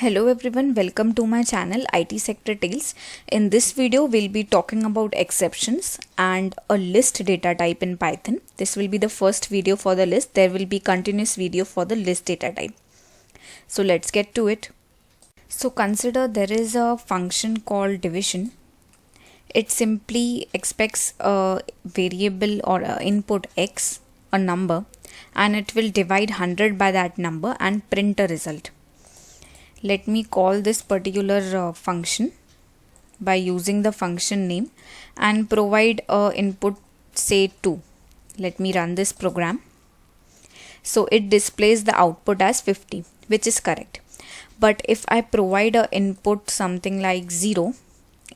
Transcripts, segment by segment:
Hello everyone, welcome to my channel IT Sector Tales. In this video, we'll be talking about exceptions and a list data type in Python. This will be the first video for the list. There will be continuous video for the list data type. So let's get to it. So consider there is a function called division. It simply expects a variable or a input x, a number, and it will divide 100 by that number and print a result. Let me call this particular function by using the function name and provide a input say 2. Let me run this program. So it displays the output as 50, which is correct. But if I provide a input something like 0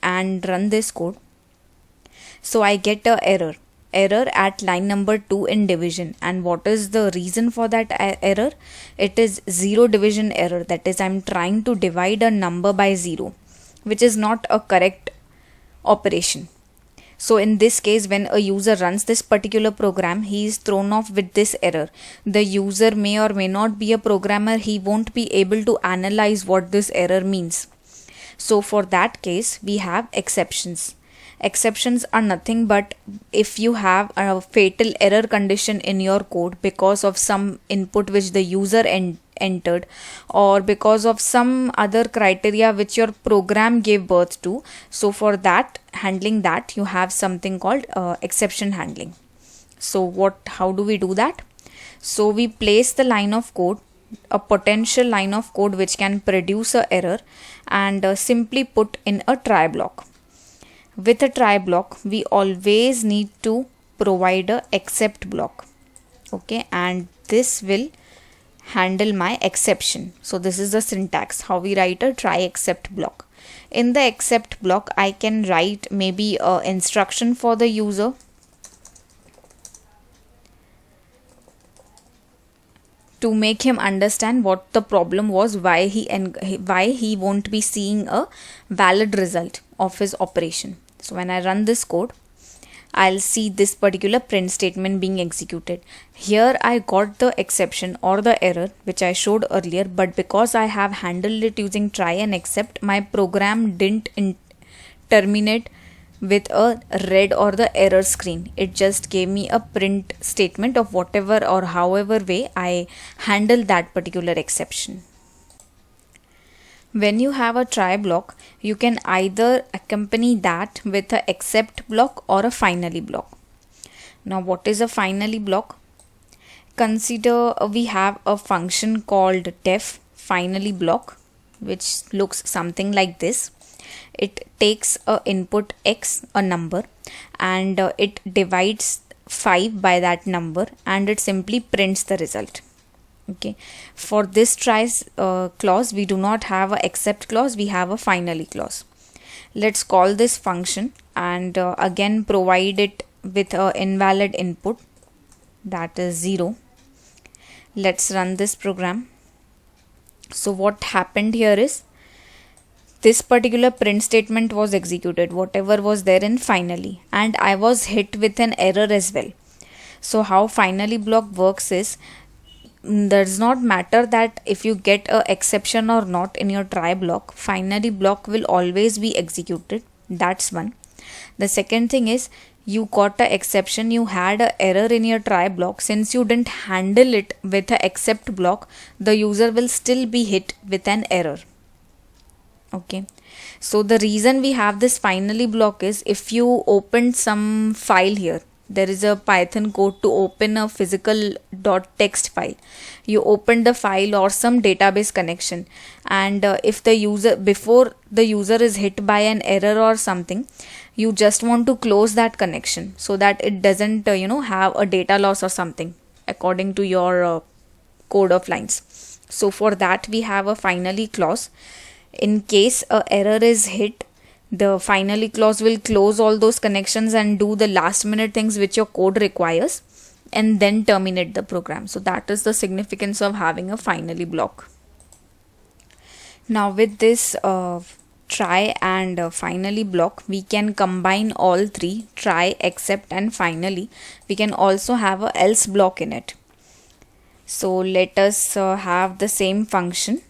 and run this code, so I get a error at line number 2 in division. And what is the reason for that error? It is zero division error. That is, I'm trying to divide a number by 0, which is not a correct operation. So in this case, when a user runs this particular program, he is thrown off with this error. The user may or may not be a programmer. He won't be able to analyze what this error means. So for that case, we have exceptions. Exceptions are nothing but if you have a fatal error condition in your code because of some input which the user entered, or because of some other criteria which your program gave birth to. So for that, handling that, you have something called exception handling. So how do we do that? So we place the line of code, a potential line of code which can produce an error, and simply put in a try block. With a try block, we always need to provide a except block. Okay, and this will handle my exception. So this is the syntax, how we write a try except block. In the except block, I can write maybe a instruction for the user. To make him understand what the problem was, why he won't be seeing a valid result of his operation. So when I run this code, I'll see this particular print statement being executed. Here I got the exception or the error which I showed earlier, but because I have handled it using try and except, my program didn't terminate with a red or the error screen. It just gave me a print statement of whatever or however way I handled that particular exception. When you have a try block, you can either accompany that with a except block or a finally block. Now what is a finally block? Consider we have a function called def finally block, which looks something like this. It takes a input x, a number, and it divides 5 by that number, and it simply prints the result. Okay, for this try clause, we do not have a except clause, we have a finally clause. Let's call this function and again provide it with an invalid input, that is 0. Let's run this program. So what happened here is, this particular print statement was executed, whatever was there in finally, and I was hit with an error as well. So how finally block works is, does not matter that if you get a exception or not in your try block, finally block will always be executed. That's one. The second thing is, you got a exception, you had a error in your try block. Since you didn't handle it with a except block, the user will still be hit with an error. Okay, so the reason we have this finally block is, if you open some file here, there is a Python code to open a physical .txt file. You open the file or some database connection, and if the user, before the user is hit by an error or something, you just want to close that connection so that it doesn't have a data loss or something according to your code of lines. So for that, we have a finally clause. In case a error is hit, the finally clause will close all those connections and do the last minute things which your code requires, and then terminate the program. So that is the significance of having a finally block. Now with this try and finally block, we can combine all three, try, except and finally. We can also have a else block in it. So let us have the same function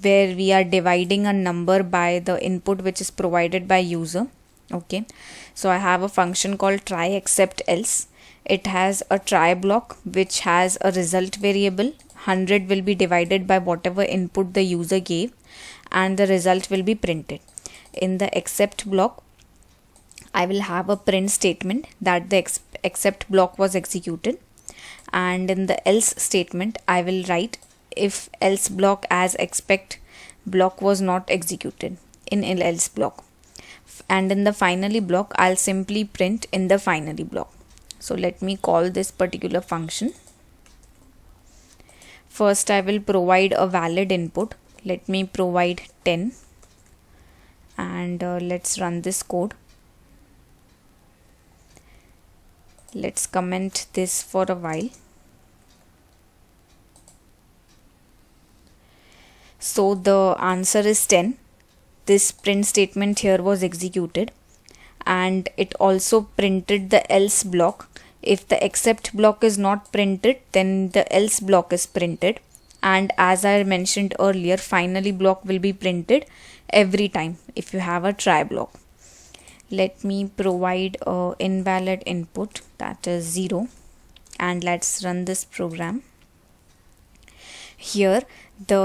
where we are dividing a number by the input which is provided by user. Okay, so I have a function called try except else. It has a try block which has a result variable. 100 will be divided by whatever input the user gave, and the result will be printed. In the except block, I will have a print statement that the except block was executed, and in the else statement I will write if else block as expect block was not executed in else block, and in the finally block I'll simply print in the finally block. So let me call this particular function. First I will provide a valid input. Let me provide 10, and let's run this code. Let's comment this for a while. So the answer is 10. This print statement here was executed, and it also printed the else block. If the except block is not printed, then the else block is printed, and as I mentioned earlier, finally block will be printed every time if you have a try block. Let me provide a invalid input, that is 0, and let's run this program. Here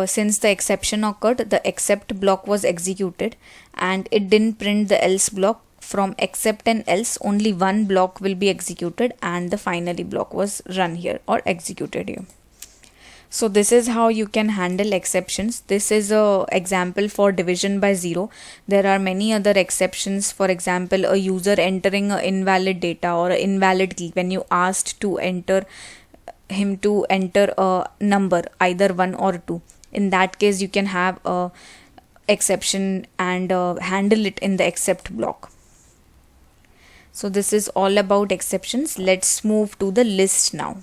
since the exception occurred, the except block was executed and it didn't print the else block. From except and else, only one block will be executed, and the finally block was run here or executed here. So this is how you can handle exceptions. This is a example for division by 0. There are many other exceptions. For example, a user entering a invalid data or an invalid key when you asked to enter him to enter a number, either 1 or 2. In that case, you can have a exception and handle it in the except block. So this is all about exceptions. Let's move to the list now.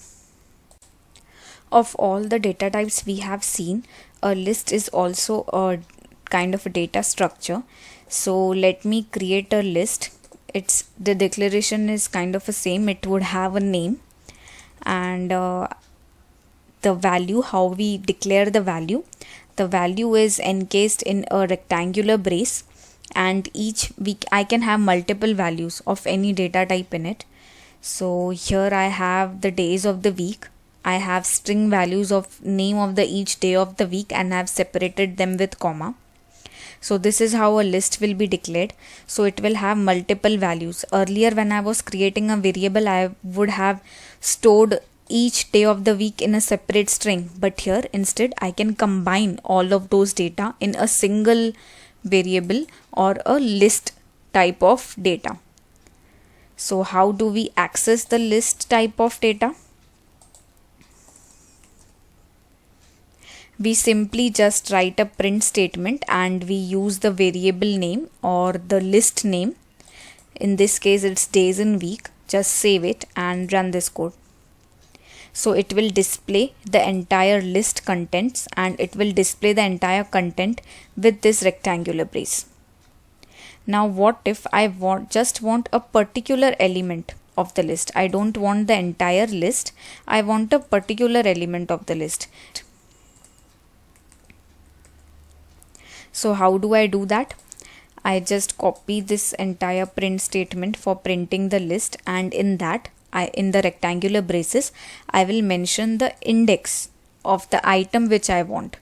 Of all the data types we have seen, a list is also a kind of a data structure. So let me create a list. The declaration is kind of the same. It would have a name and the value, how we declare the value. The value is encased in a rectangular brace, and I can have multiple values of any data type in it. So here I have the days of the week. I have string values of name of each day of the week and have separated them with comma. So this is how a list will be declared. So it will have multiple values. Earlier when I was creating a variable, I would have stored each day of the week in a separate string, but here instead I can combine all of those data in a single variable or a list type of data. So how do we access the list type of data? We simply just write a print statement and we use the variable name or the list name. In this case it's days in week. Just save it and run this code. So it will display the entire list contents, and it will display the entire content with this rectangular brace. Now what if I just want a particular element of the list? I don't want the entire list. I want a particular element of the list. So how do I do that? I just copy this entire print statement for printing the list, and in that in the rectangular braces I will mention the index of the item which I want.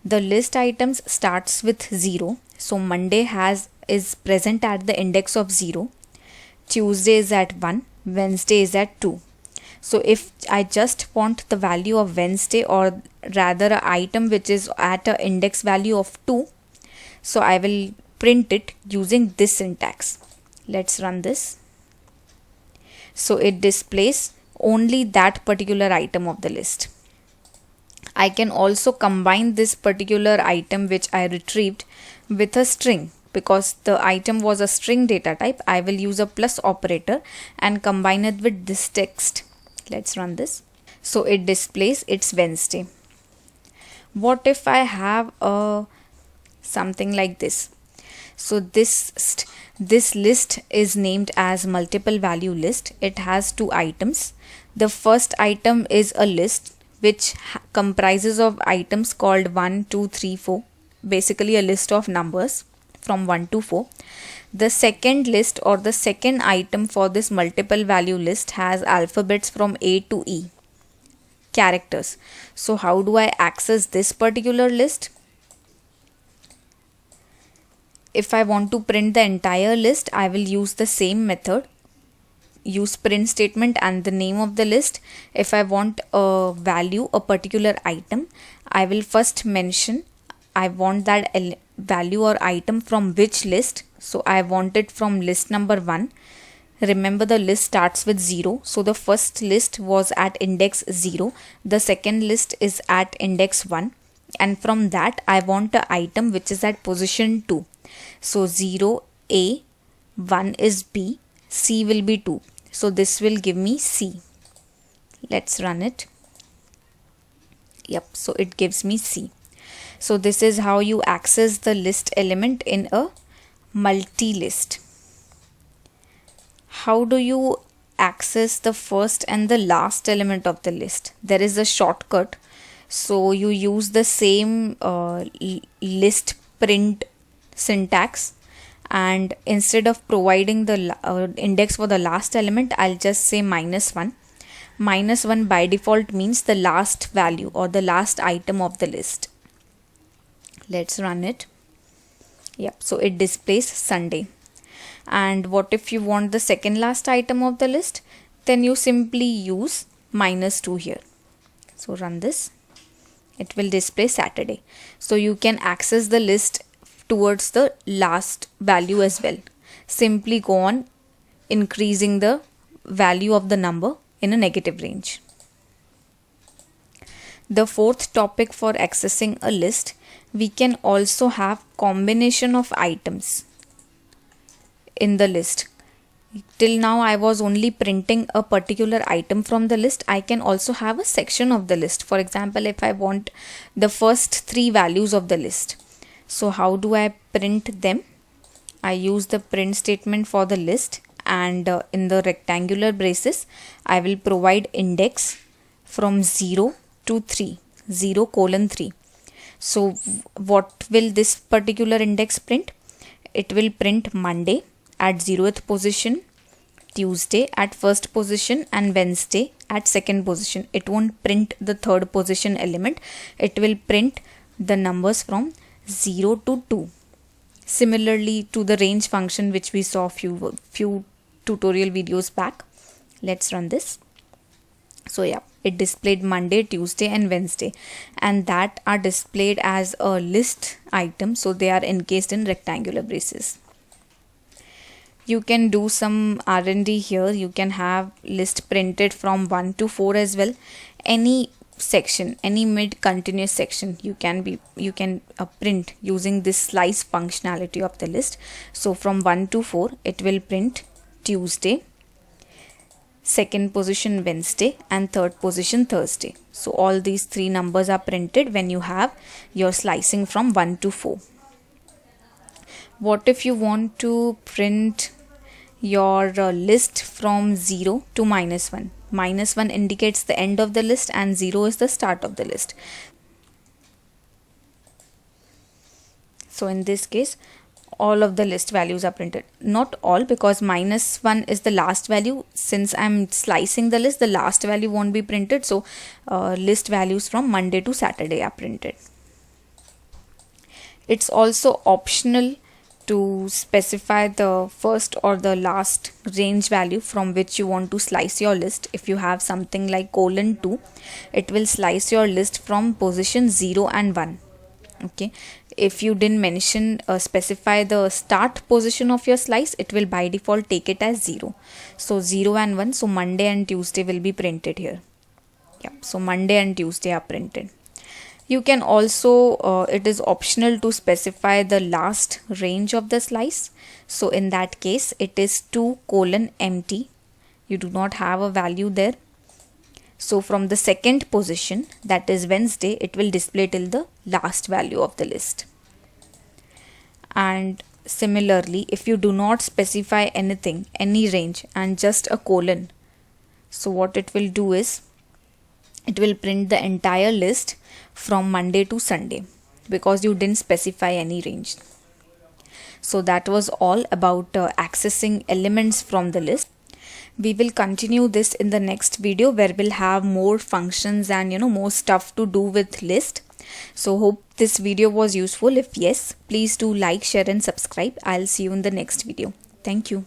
The list items starts with 0. So Monday is present at the index of 0. Tuesday is at 1. Wednesday is at 2. So if I just want the value of Wednesday, or rather an item which is at an index value of 2, so I will print it using this syntax. Let's run this. So it displays only that particular item of the list. I can also combine this particular item which I retrieved with a string. Because the item was a string data type, I will use a plus operator and combine it with this text. Let's run this. So it displays it's Wednesday. What if I have something like this? So this list is named as multiple value list. It has 2 items. The first item is a list which comprises of items called 1, 2, 3, 4. basically a list of numbers from 1 to 4. The second list or the second item for this multiple value list has alphabets from A to E, characters. So how do I access this particular list? If I want to print the entire list, I will use the same method. Use print statement and the name of the list. If I want a value, a particular item, I will first mention I want that value or item from which list. So I want it from list number 1. Remember, the list starts with 0. So the first list was at index 0. The second list is at index 1. And from that I want the item which is at position 2. So 0 A, 1 is B, C will be 2. So this will give me C. Let's run it. Yep, so it gives me C. So this is how you access the list element in a multi-list. How do you access the first and the last element of the list? There is a shortcut. So you use the same list print syntax, and instead of providing the index for the last element, I'll just say -1. -1 by default means the last value or the last item of the list. Let's run it. Yep, so it displays Sunday. And what if you want the second last item of the list? Then you simply use -2 here. So run this. It will display Saturday. So you can access the list towards the last value as well. Simply go on increasing the value of the number in a negative range. The fourth topic for accessing a list, we can also have combination of items in the list. Till now I was only printing a particular item from the list. I can also have a section of the list. For example, if I want the first 3 values of the list. So how do I print them? I use the print statement for the list, and in the rectangular braces I will provide index from 0 to 3, 0:3. So what will this particular index print? It will print Monday at 0th position, Tuesday at 1st position, and Wednesday at 2nd position. It won't print the 3rd position element. It will print the numbers from 0 to 2. Similarly to the range function which we saw few tutorial videos back. Let's run this. So yeah, it displayed Monday, Tuesday and Wednesday, and that are displayed as a list item, so they are encased in rectangular braces. You can do some R&D here. You can have list printed from 1 to 4 as well. Any section, any mid continuous section you can print using this slice functionality of the list. So from 1 to 4 it will print Tuesday, 2nd position Wednesday and 3rd position Thursday. So all these 3 numbers are printed when you have your slicing from 1 to 4. What if you want to print your list from 0 to -1? -1 indicates the end of the list and 0 is the start of the list. So in this case, all of the list values are printed. Not all, because -1 is the last value. Since I'm slicing the list, the last value won't be printed. So list values from Monday to Saturday are printed. It's also optional to specify the first or the last range value from which you want to slice your list. If you have something like :2, it will slice your list from position 0 and 1. Okay, if you didn't mention specify the start position of your slice, it will by default take it as 0. So 0 and 1, so Monday and Tuesday will be printed here. Yeah, so Monday and Tuesday are printed. You can also, it is optional to specify the last range of the slice. So in that case, it is 2:empty. You do not have a value there. So from the 2nd position, that is Wednesday, it will display till the last value of the list. And similarly, if you do not specify anything, any range, and just a colon, so what it will do is, it will print the entire list from Monday to Sunday. because you didn't specify any range. So that was all about accessing elements from the list. We will continue this in the next video where we'll have more functions and more stuff to do with list. So hope this video was useful. If yes, please do like, share and subscribe. I'll see you in the next video. Thank you.